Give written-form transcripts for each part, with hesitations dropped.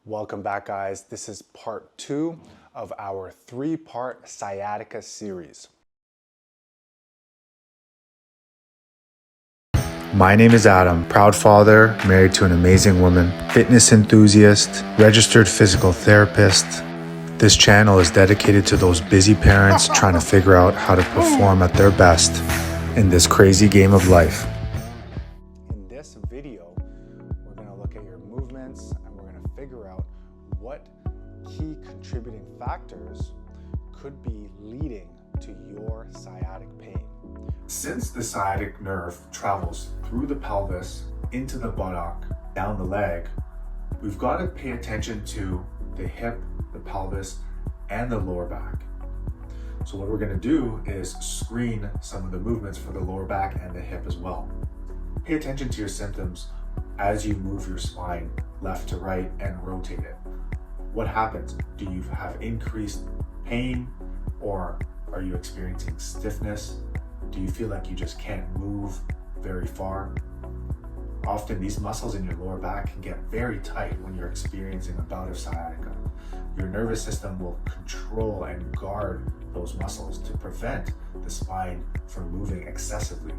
Welcome back, guys. This is part 2 of our 3-part sciatica series. My name is Adam, proud father, married to an amazing woman, fitness enthusiast, registered physical therapist. This channel is dedicated to those busy parents trying to figure out how to perform at their best in this crazy game of life. In this video, we're going to look at your movements and we're going to figure out what key contributing factors could be leading to your sciatic pain. Since the sciatic nerve travels through the pelvis, into the buttock, down the leg, we've got to pay attention to the hip, the pelvis, and the lower back. So what we're going to do is screen some of the movements for the lower back and the hip as well. Pay attention to your symptoms as you move your spine left to right and rotate it. What happens? Do you have increased pain, or are you experiencing stiffness? Do you feel like you just can't move very far? Often these muscles in your lower back can get very tight when you're experiencing a bout of sciatica. Your nervous system will control and guard those muscles to prevent the spine from moving excessively.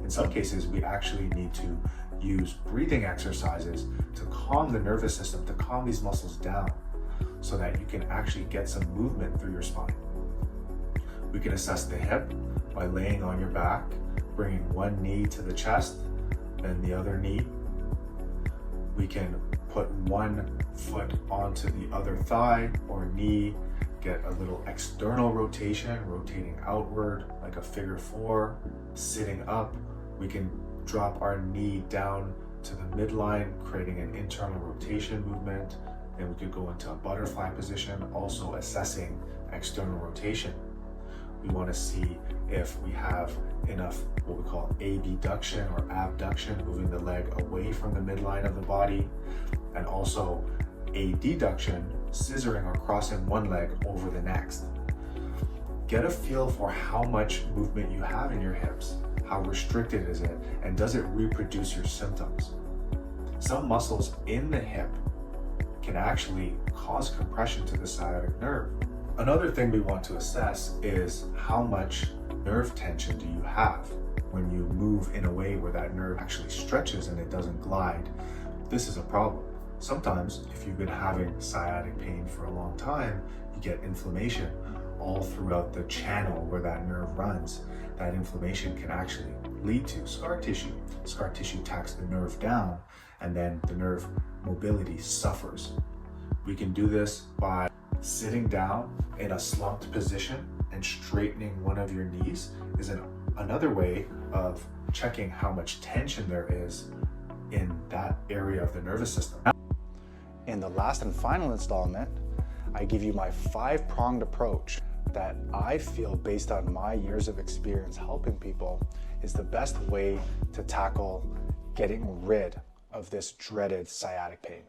In some cases, we actually need to use breathing exercises to calm the nervous system, to calm these muscles down so that you can actually get some movement through your spine. We can assess the hip by laying on your back, bringing one knee to the chest, then the other knee. We can put one foot onto the other thigh or knee, get a little external rotation, rotating outward like a figure 4, sitting up. We can drop our knee down to the midline, creating an internal rotation movement. Then we could go into a butterfly position, also assessing external rotation. We want to see if we have enough what we call abduction or abduction, moving the leg away from the midline of the body, and also adduction, scissoring or crossing one leg over the next. Get a feel for how much movement you have in your hips, how restricted is it, and does it reproduce your symptoms? Some muscles in the hip can actually cause compression to the sciatic nerve. Another thing we want to assess is how much nerve tension do you have when you move in a way where that nerve actually stretches and it doesn't glide. This is a problem. Sometimes if you've been having sciatic pain for a long time, you get inflammation all throughout the channel where that nerve runs. That inflammation can actually lead to scar tissue. Scar tissue tacks the nerve down, and then the nerve mobility suffers. We can do this by sitting down in a slumped position and straightening one of your knees is another way of checking how much tension there is in that area of the nervous system. In the last and final installment, I give you my 5-pronged approach that I feel, based on my years of experience helping people, is the best way to tackle getting rid of this dreaded sciatic pain.